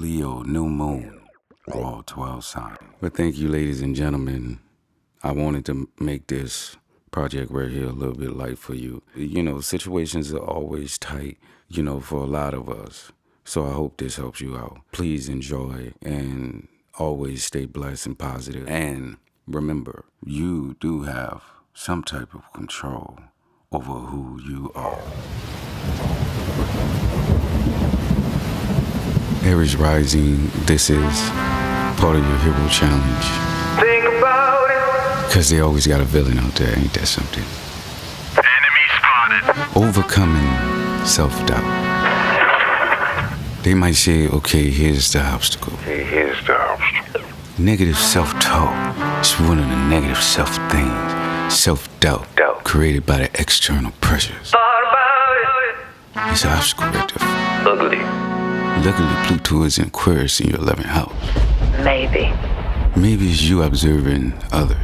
Leo, new moon, all 12 signs. But thank you, ladies and gentlemen. I wanted to make this project right here a little bit light for you. You know, situations are always tight, for a lot of us. So I hope this helps you out. Please enjoy and always stay blessed and positive. And remember, you do have some type of control over who you are. Aries rising, this is part of your hero challenge. Think about it. Because they always got a villain out there, ain't that something? Enemy spotted. Overcoming self-doubt. They might say, okay, here's the obstacle. Negative self-talk is one of the negative self-things. Self-doubt created by the external pressures. Thought about it. It's an obstacle right there. Ugly. Luckily, Pluto is in Aquarius in your 11th house. Maybe it's you observing others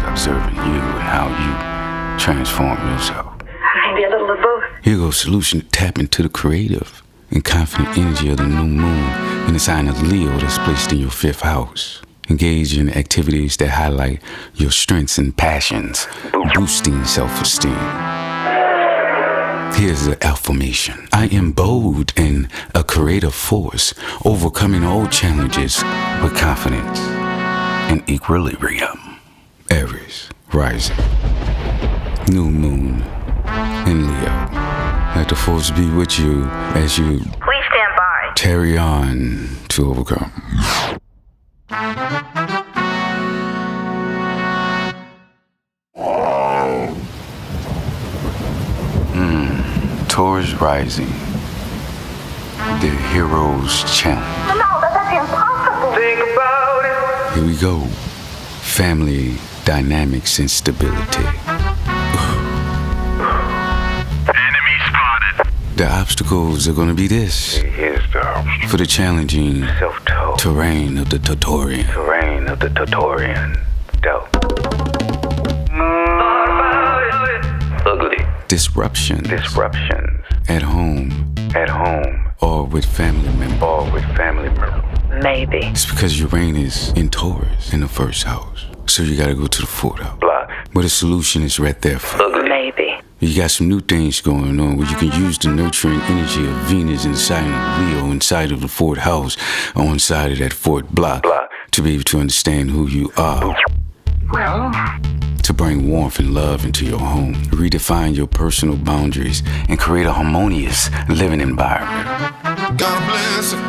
observing you and how you transform yourself. Maybe a little of both. Here goes solution to tap into the creative and confident energy of the new moon in the sign of Leo that's placed in your 5th house. Engage in activities that highlight your strengths and passions, boosting self-esteem. Here's the affirmation. I am bold and a creative force, overcoming all challenges with confidence and equilibrium. Aries, rising. New moon in Leo. Let the force be with you as you We stand by. carry on to overcome. Taurus rising. The hero's challenge. No, that's impossible. Think about it. Here we go. Family dynamics and stability. Enemy spotted. The obstacles are gonna be this. Here's the obstacle. For the challenging Self-doubt. terrain of the Taurian. Doubt. Thought about it. Ugly. Disruptions at home or with family members. Maybe. It's because Uranus in Taurus in the 1st house. So you gotta go to the 4th house. Block. But the solution is right there for you. Ugly. Maybe. You got some new things going on where you can use the nurturing energy of Venus inside of Leo, inside of the 4th house, on side of that 4th block, to be able to understand who you are. Well, To bring warmth and love into your home, redefine your personal boundaries, and create a harmonious living environment. God bless it.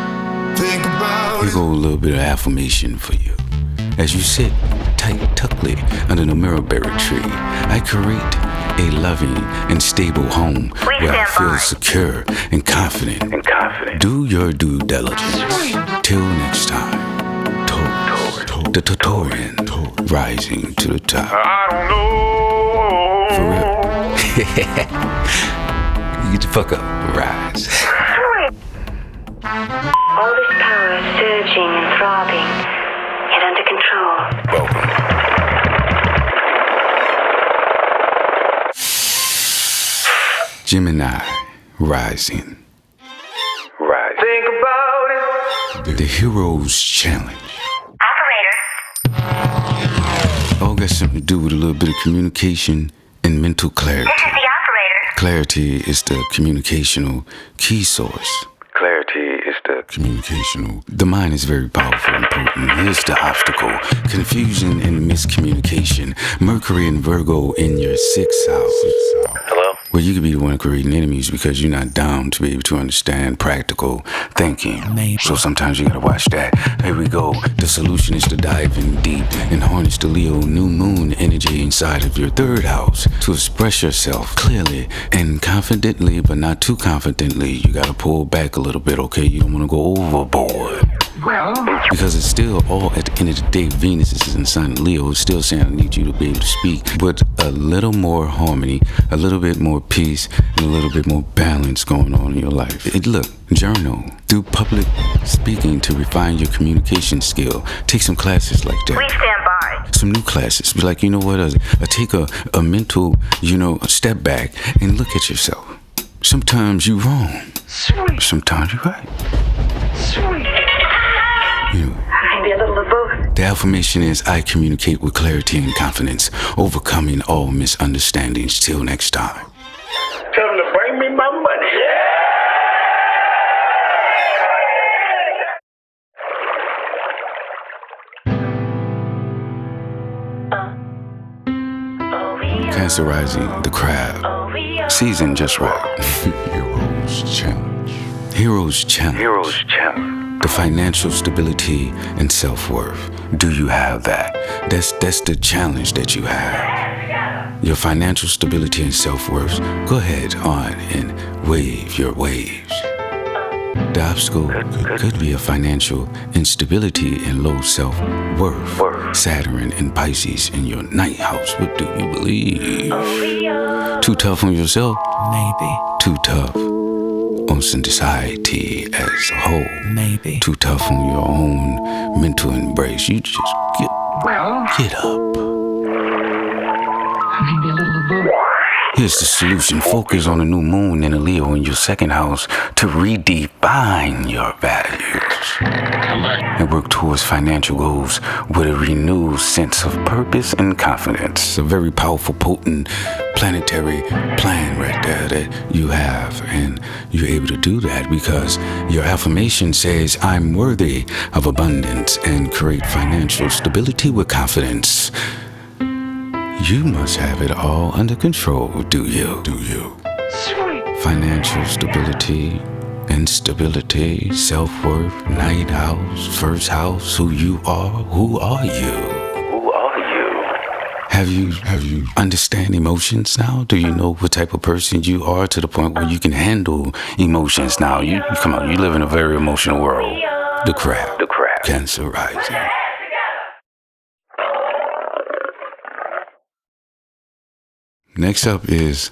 Think about Here it. go a little bit of affirmation for you. As you sit tight, tuckly under the mirrorberry tree, I create a loving and stable home where I feel secure and confident. Do your due diligence. Till next time, Taurus, the Taurian, rising to the top. I don't know. For real. Get the fuck up, rise. all this power surging and throbbing, yet under control. Welcome. Gemini, rising. Think about it. The hero's challenge. Operator. All got something to do with a little bit of communication and mental clarity. This is the operator. Clarity is the communicational key source. The mind is very powerful and potent. Here's the obstacle. Confusion and miscommunication. Mercury and Virgo in your 6th house. Hello? Well, you could be the one creating enemies because you're not down to be able to understand practical thinking. So sometimes you gotta watch that. Here we go. The solution is to dive in deep and harness the Leo new moon energy inside of your 3rd house to express yourself clearly and confidently, but not too confidently. You gotta pull back a little bit, okay? You don't wanna go overboard. Well, Because it's still all at the end of the day, Venus is in sign of Leo. It's still saying I need you to be able to speak with a little more harmony, a little bit more peace, and a little bit more balance going on in your life. Look, journal. Do public speaking to refine your communication skill. Take some classes like that. we stand by. Some new classes. Be like, you know what? Take a mental, a step back and look at yourself. Sometimes you're wrong. Sweet, Sometimes you're right. sweet. The affirmation is, I communicate with clarity and confidence, overcoming all misunderstandings. Till next time. Tell them to bring me my money. Cancer rising, the crab. Season just right. Heroes challenge. Heroes challenge. Heroes challenge. The financial stability and self-worth. Do you have that? That's the challenge that you have. Your financial stability and self-worth. Go ahead on and wave your waves. The obstacle could be a financial instability and low self-worth. Saturn and Pisces in your ninth house. What do you believe? Too tough on yourself? Maybe. Too tough on society as a whole? Maybe. Too tough on your own mental embrace? You just get up. Maybe a little of both. Here's the solution. Focus on a new moon in a Leo in your second house to redefine your values and work towards financial goals with a renewed sense of purpose and confidence. A very powerful, potent planetary plan right there that you have, and you're able to do that because your affirmation says, I'm worthy of abundance and create financial stability with confidence. You must have it all under control, do you? Sweet. Financial stability, instability, self-worth, ninth house, first house, who you are. Who are you? Who are you? Have you understand emotions now? Do you know what type of person you are to the point where you can handle emotions now? You come on, you live in a very emotional world. The crab. Cancer rising. Next up is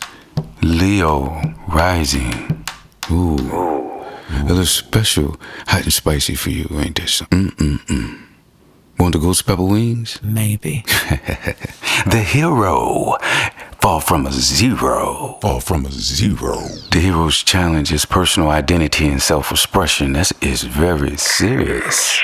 Leo rising. Ooh. A little special, hot and spicy for you, ain't this? Want the ghost pepper wings? Maybe. The hero. Fall from a zero. The hero's challenge is personal identity and self-expression. That is very serious.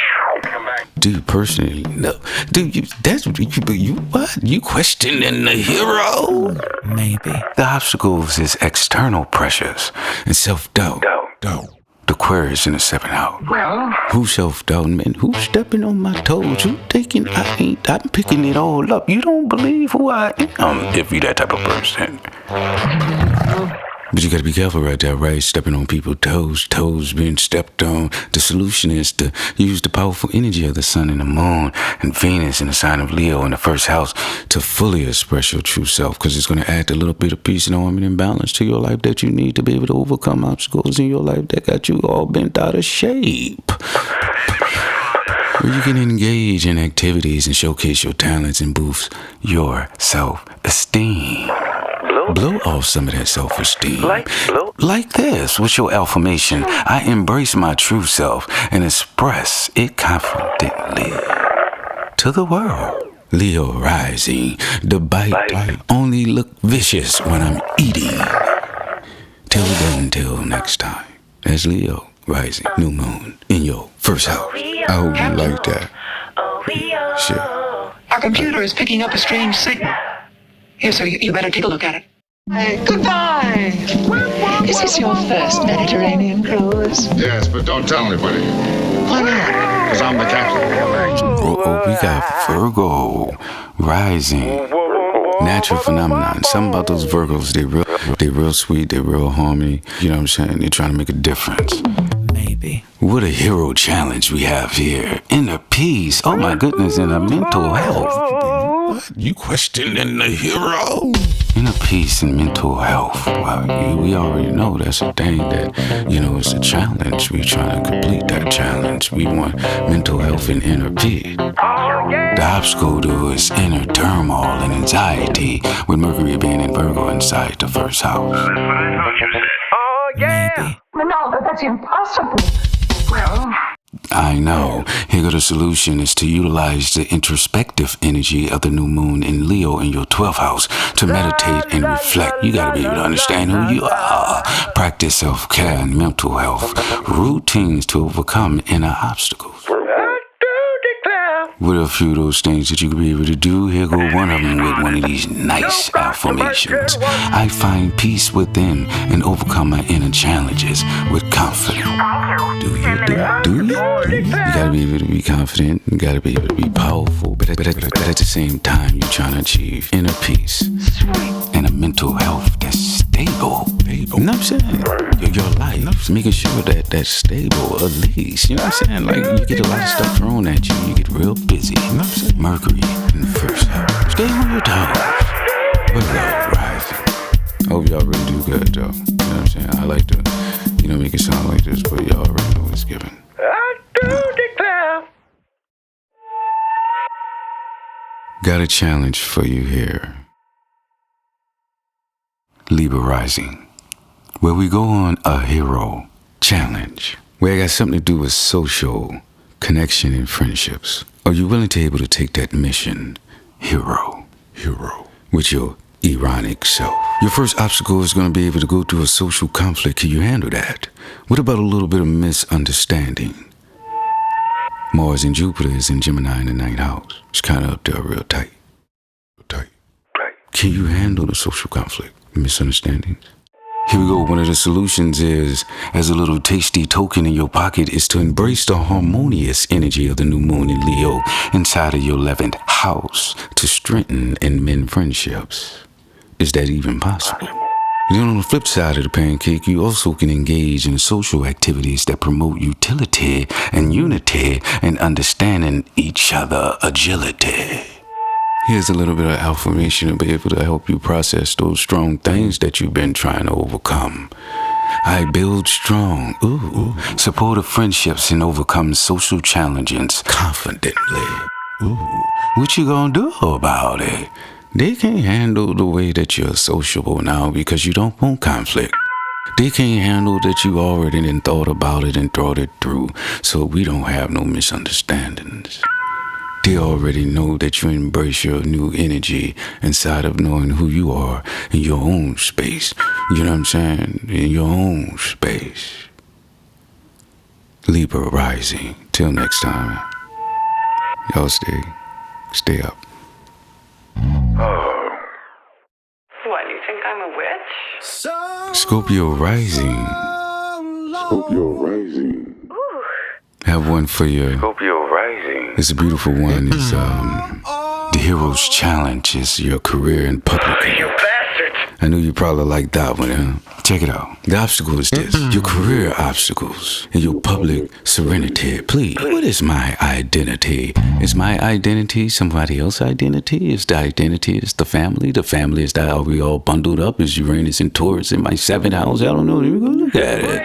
Do you personally know? Do you? That's you. What? You questioning the hero? Maybe. The obstacles is external pressures and self-doubt. The Aquarius in the seventh house. Well. Who self-doubting, man? Who's stepping on my toes? Who thinking I'm picking it all up? You don't believe who I am if you that type of person. But you gotta be careful right there, right? Stepping on people's toes being stepped on. The solution is to use the powerful energy of the sun and the moon and Venus in the sign of Leo in the first house to fully express your true self, because it's gonna add a little bit of peace and harmony and balance to your life that you need to be able to overcome obstacles in your life that got you all bent out of shape. Where you can engage in activities and showcase your talents and boost your self-esteem. Blow off some of that self-esteem. Like this, with your affirmation, I embrace my true self and express it confidently to the world. Leo rising, the bite only look vicious when I'm eating. Till next time. That's Leo rising, new moon in your first house. I hope you like that. Sure. Our computer is picking up a strange signal. Here, so you better take a look at it. Goodbye. Is this your first Mediterranean cruise? Yes, but don't tell anybody. Why not? Because I'm the captain. We got Virgo rising. Natural phenomenon. Something about those Virgos, they real sweet, they real homey. You know what I'm saying? They're trying to make a difference. Maybe. What a hero challenge we have here. Inner peace. Oh my goodness, and a mental health. What? You questioning the hero? Inner peace and mental health. Well, we already know that's a thing that, it's a challenge. We're trying to complete that challenge. We want mental health and inner peace. The obstacle to is inner turmoil and anxiety, with Mercury being in Virgo inside the first house. Maybe. No, but that's impossible. Well. I know. Here go the solution is to utilize the introspective energy of the new moon in Leo in your 12th house to meditate and reflect. You gotta be able to understand who you are. Practice self-care and mental health. Routines to overcome inner obstacles. What are a few of those things that you could be able to do? Here go one of them with one of these nice affirmations. I find peace within and overcome my inner challenges with confidence. Do you? You gotta be able to be confident. You gotta be able to be powerful. But at the same time, you're trying to achieve inner peace and a mental health that's stable. You know what I'm saying? Your life, making sure that that's stable at least. You know what I'm saying? Like, you get a lot of stuff thrown at you. You get real busy. You know what I'm saying? Mercury in the first house. Stay on your toes. Virgo rising. I hope y'all really do good, though. You know what I'm saying? I like to, make it sound like this, but y'all already know what's given. I do declare. Got a challenge for you here. Libra rising, where we go on a hero challenge, where it got something to do with social connection and friendships. Are you willing to able to take that mission, hero, with your ironic self? Your first obstacle is going to be able to go through a social conflict. Can you handle that? What about a little bit of misunderstanding? Mars and Jupiter is in Gemini in the 9th house. It's kind of up there real tight. Can you handle the social conflict, misunderstandings? Here we go. One of the solutions is, as a little tasty token in your pocket, is to embrace the harmonious energy of the new moon in Leo inside of your 11th house to strengthen and mend friendships. Is that even possible? Then on the flip side of the pancake, you also can engage in social activities that promote utility and unity and understanding each other agility. Here's a little bit of affirmation to be able to help you process those strong things that you've been trying to overcome. I build strong, supportive friendships and overcome social challenges confidently. What you gonna do about it? They can't handle the way that you're sociable now because you don't want conflict. They can't handle that you already done thought about it and thought it through, so we don't have no misunderstandings. They already know that you embrace your new energy inside of knowing who you are in your own space. You know what I'm saying? In your own space. Libra rising. Till next time. Y'all stay up. What, you think I'm a witch? Scorpio rising. Have one for you. Scorpio rising. It's a beautiful one. It's the hero's challenge is your career in public. You bastards. I knew you probably like that one, huh? Check it out. The obstacle is this. Your career obstacles and your public serenity. Please, what is my identity? Is my identity somebody else's identity? Is the identity is the family? The family is that, are we all bundled up? Is Uranus and Taurus in my 7th house? I don't know. Let me go look at it.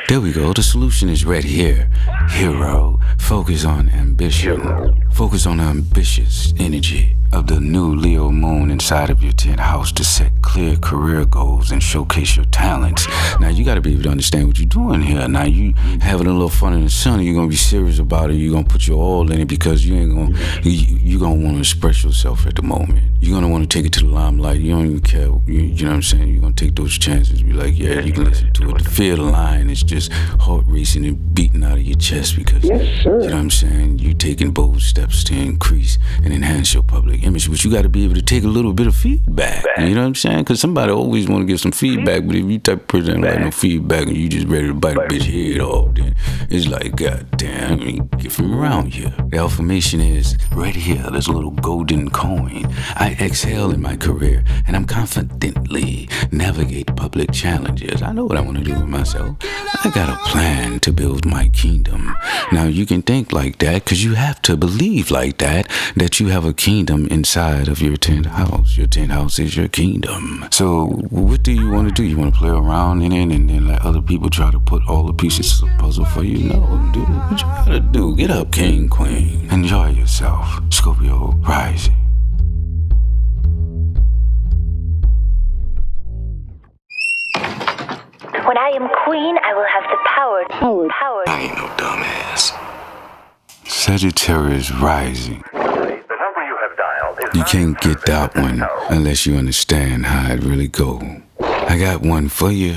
There we go. The solution is right here. Hero. Focus on ambition. Focus on the ambitious energy of the new Leo moon inside of your 10th house to set clear career goals and showcase your talents. Now, you got to be able to understand what you're doing here. Now, you having a little fun in the sun, you're going to be serious about it. You're going to put your all in it because you're going to want to express yourself at the moment. You're going to want to take it to the limelight. You don't even care. You know what I'm saying? You're going to take those chances. Be like, yeah, you can listen to it. The fear of the lion is just heart racing and beating out of your chest because, you know what I'm saying? You're taking bold steps to increase and enhance your public image, but you got to be able to take a little bit of feedback. You know what I'm saying? Because somebody always want to give some feedback, but if you type of person that like no feedback and you just ready to bite a bitch head off, then it's like, God damn, get from around here. The affirmation is right here. There's a little golden coin. I exhale in my career, and I'm confidently navigate public challenges. I know what I want to do with myself. I got a plan to build my kingdom. Now, you can think like that because you have to believe like that you have a kingdom inside of your 10th house. Your 10th house is your kingdom. So what do you want to do? You want to play around in it and then let other people try to put all the pieces of the puzzle for you? No, dude. What you gotta do? Get up, king, queen. Enjoy yourself. Scorpio rising. When I am queen, I will have the power. I ain't no dumbass. Sagittarius rising. The number you have dialed is You can't get that one unless you understand how it really go. I got one for you.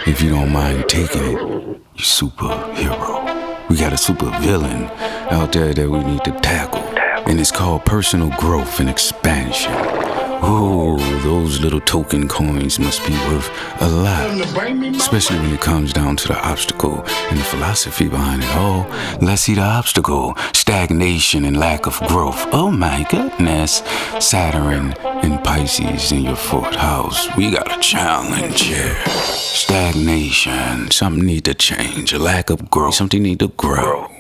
If you don't mind taking it, you superhero. We got a super villain out there that we need to tackle. And it's called personal growth and expansion. Oh, those little token coins must be worth a lot. Especially when it comes down to the obstacle and the philosophy behind it all. Let's see the obstacle. Stagnation and lack of growth. Oh my goodness. Saturn and Pisces in your 4th house. We got a challenge here. Stagnation. Something need to change. A lack of growth. Something need to grow.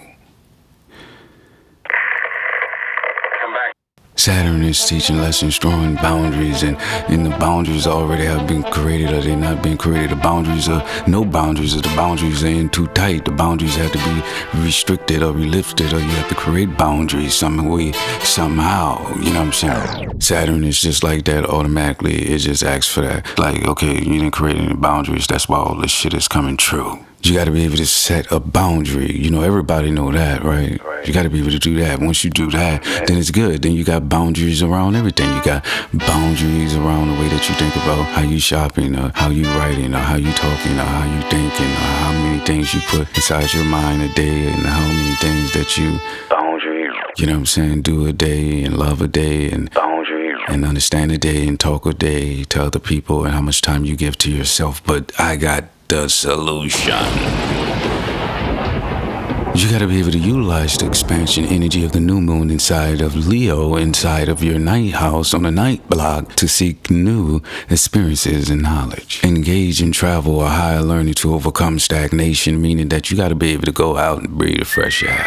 Saturn is teaching lessons, drawing boundaries, and the boundaries already have been created or they not been created. The boundaries are no boundaries, or the boundaries ain't too tight. The boundaries have to be restricted or relifted, or you have to create boundaries some way, somehow. You know what I'm saying? Saturn is just like that automatically. It just asks for that. Like, okay, you didn't create any boundaries. That's why all this shit is coming true. You got to be able to set a boundary. You know, everybody know that, right? You got to be able to do that. Once you do that, then it's good. Then you got boundaries around everything. You got boundaries around the way that you think about how you shopping, or how you writing, or how you talking, or how you thinking, or how many things you put inside your mind a day, and how many things that you boundaries. You know what I'm saying? Do a day and love a day and boundaries and understand a day and talk a day to other people and how much time you give to yourself. But I got the solution. You gotta be able to utilize the expansion energy of the new moon inside of Leo, inside of your ninth house on the ninth block, to seek new experiences and knowledge. Engage in travel or higher learning to overcome stagnation, meaning that you gotta be able to go out and breathe the fresh air.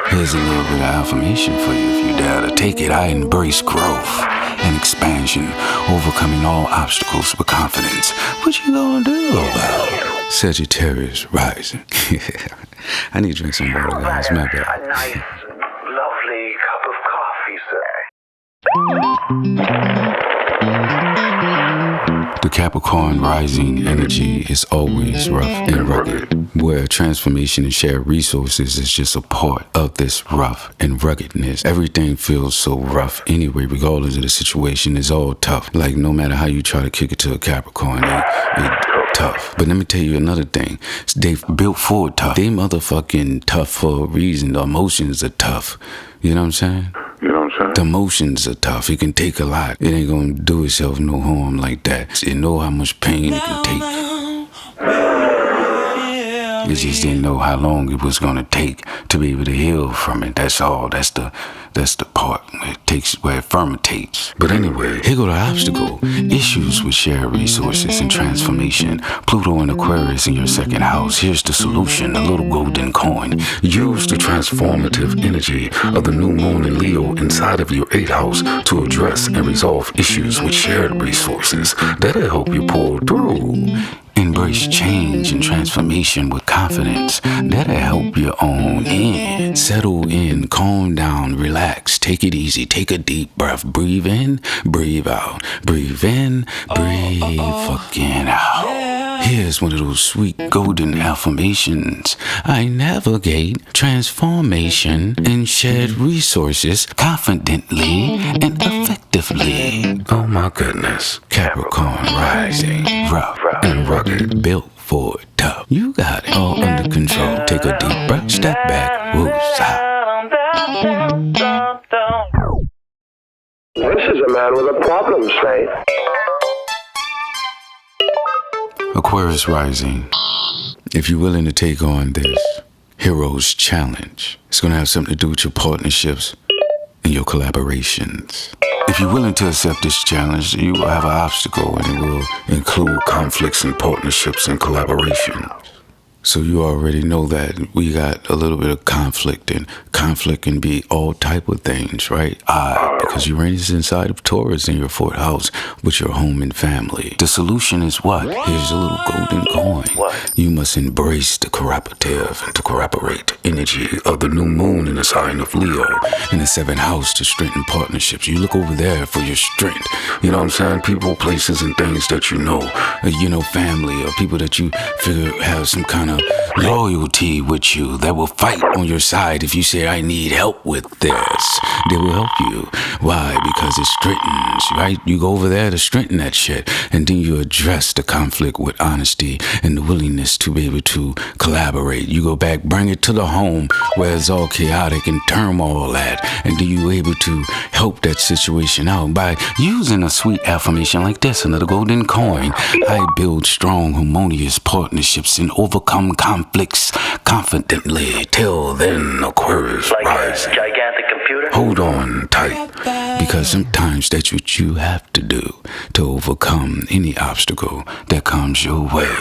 Here's a little bit of affirmation for you if you dare to take it. I embrace growth and expansion, overcoming all obstacles with confidence. What you gonna do about it? Sagittarius rising. I need to drink some water, guys. My bad. A nice, lovely cup of coffee, sir. The Capricorn rising energy is always rough and rugged, where transformation and shared resources is just a part of this rough and ruggedness. Everything feels so rough anyway, regardless of the situation. It's all tough. Like, no matter how you try to kick it to a Capricorn, it's tough. But let me tell you another thing. They built for tough. They motherfucking tough for a reason. The emotions are tough. You know what I'm saying? The emotions are tough. It can take a lot. It ain't gonna do itself no harm like that. You know how much pain it can take. It just didn't know how long it was gonna take to be able to heal from it. That's all. That's the part where it takes, where it fermentates. But anyway, here go the obstacle. Issues with shared resources and transformation. Pluto and Aquarius in your 2nd house. Here's the solution, a little golden coin. Use the transformative energy of the new moon in Leo inside of your 8th house to address and resolve issues with shared resources. That'll help you pull through. Embrace change and transformation with confidence. That'll help you own in. Settle in, calm down, relax, take it easy, take a deep breath. Breathe in, breathe out. Breathe in, breathe fucking out. Here's one of those sweet golden affirmations. I navigate transformation and shared resources confidently and effectively. Oh my goodness. Capricorn rising, rough and rugged, built for tough. You got it all under control. Take a deep breath, step back, woosah. This is a man with a problem, Slate. Aquarius rising. If you're willing to take on this hero's challenge, it's going to have something to do with your partnerships and your collaborations. If you're willing to accept this challenge, you will have an obstacle, and it will include conflicts and partnerships and collaboration. So you already know that we got a little bit of conflict, and conflict can be all type of things, right? Because Uranus is inside of Taurus in your 4th house with your home and family. The solution is what? Here's a little golden coin. You must embrace the cooperative and to cooperate energy of the new moon in the sign of Leo in the 7th house to strengthen partnerships. You look over there for your strength. You know what I'm saying? People, places, and things that you know, family, or people that you figure have some kind of a loyalty with you that will fight on your side if you say, I need help with this. They will help you. Why? Because it strengthens, right? You go over there to strengthen that shit, and then you address the conflict with honesty and the willingness to be able to collaborate. You go back, bring it to the home where it's all chaotic and turmoil at, and then you able to help that situation out by using a sweet affirmation like this, another golden coin. I build strong, harmonious partnerships and overcome conflicts confidently. Till then, Aquarius rising. Gigantic computer? Hold on tight, because sometimes that's what you have to do to overcome any obstacle that comes your way.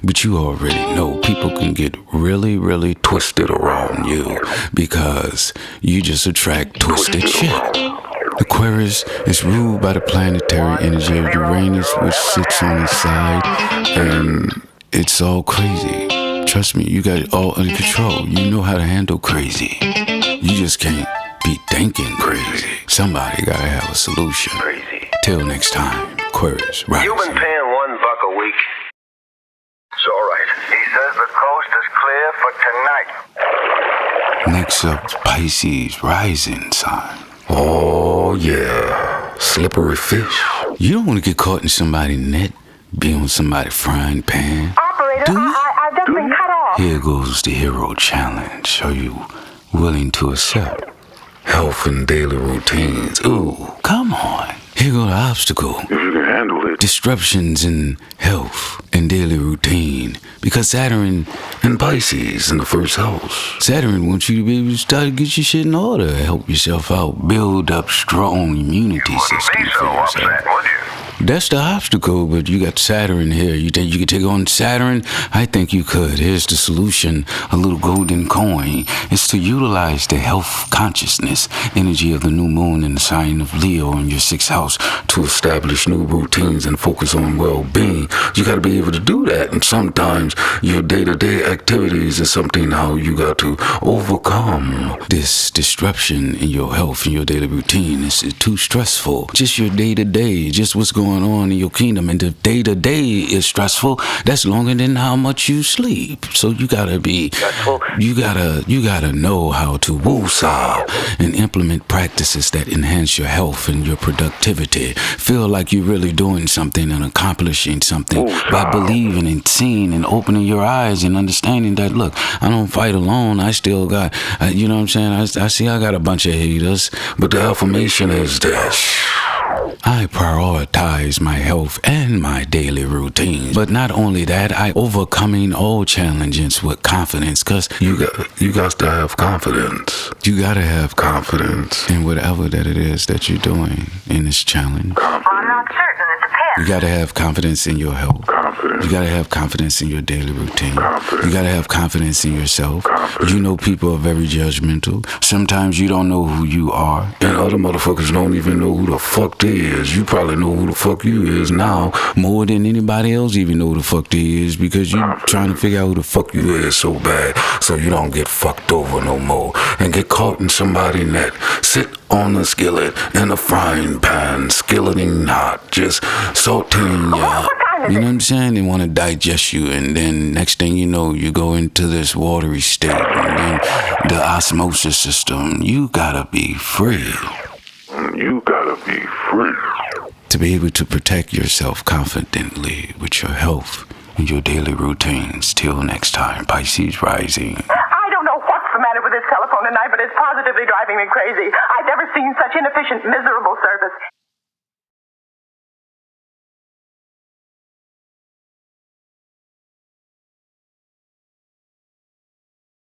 But you already know people can get really, really twisted around you because you just attract twisted shit. Aquarius is ruled by the planetary energy of Uranus, which sits on its side, and it's all crazy. Trust me, you got it all under control. You know how to handle crazy. You just can't be thinking crazy. Somebody gotta have a solution. Crazy. Till next time, Aquarius rising. You've been paying $1 a week. It's all right. He says the coast is clear for tonight. Next up, Pisces rising sign. Oh yeah, slippery fish. You don't want to get caught in somebody's net, be on somebody's frying pan. Operator, I've just been cut off. Here goes the hero challenge. Are you willing to accept health and daily routines? Ooh, come on. Here go the obstacle. If you can handle it. Disruptions in health and daily routine. Because Saturn and Pisces in the first house. Saturn wants you to be able to start to get your shit in order. Help yourself out. Build up strong immunity system Be for so yourself. upset, would you? That's the obstacle, but you got Saturn here. You think you could take on Saturn? I think you could. Here's the solution, a little golden coin. It's to utilize the health consciousness energy of the new moon in the sign of Leo in your 6th house to establish new routines and focus on well-being. You got to be able to do that, and sometimes your day-to-day activities is something how you got to overcome this disruption in your health and your daily routine. It's too stressful. Just your day-to-day, just what's going on in your kingdom, and the day-to-day is stressful. That's longer than how much you sleep. So you gotta be, you gotta know how to woosah and implement practices that enhance your health and your productivity. Feel like you're really doing something and accomplishing something by believing and seeing and opening your eyes and understanding that, look, I don't fight alone. I still got, you know what I'm saying? I see I got a bunch of haters, but the affirmation is this. I prioritize my health and my daily routines. But not only that, I overcoming all challenges with confidence, because you got to have confidence. You got to have confidence in whatever that it is that you're doing in this challenge. I'm not certain. It depends. You got to have confidence in your health. You got to have confidence in your daily routine. You got to have confidence in yourself. You know people are very judgmental. Sometimes you don't know who you are, and other motherfuckers don't even know who the fuck they is. You probably know who the fuck you is now more than anybody else even know who the fuck they is, because you trying to figure out who the fuck you is so bad so you don't get fucked over no more and get caught in somebody's net. Sit on a skillet in a frying pan, skilleting hot, just sauteing ya. You know what I'm saying? They want to digest you, and then next thing you know, you go into this watery state, and then the osmosis system. You gotta be free. You gotta be free. To be able to protect yourself confidently with your health and your daily routines. Till next time, Pisces rising. I don't know what's the matter with this telephone tonight, but it's positively driving me crazy. I've never seen such inefficient, miserable service.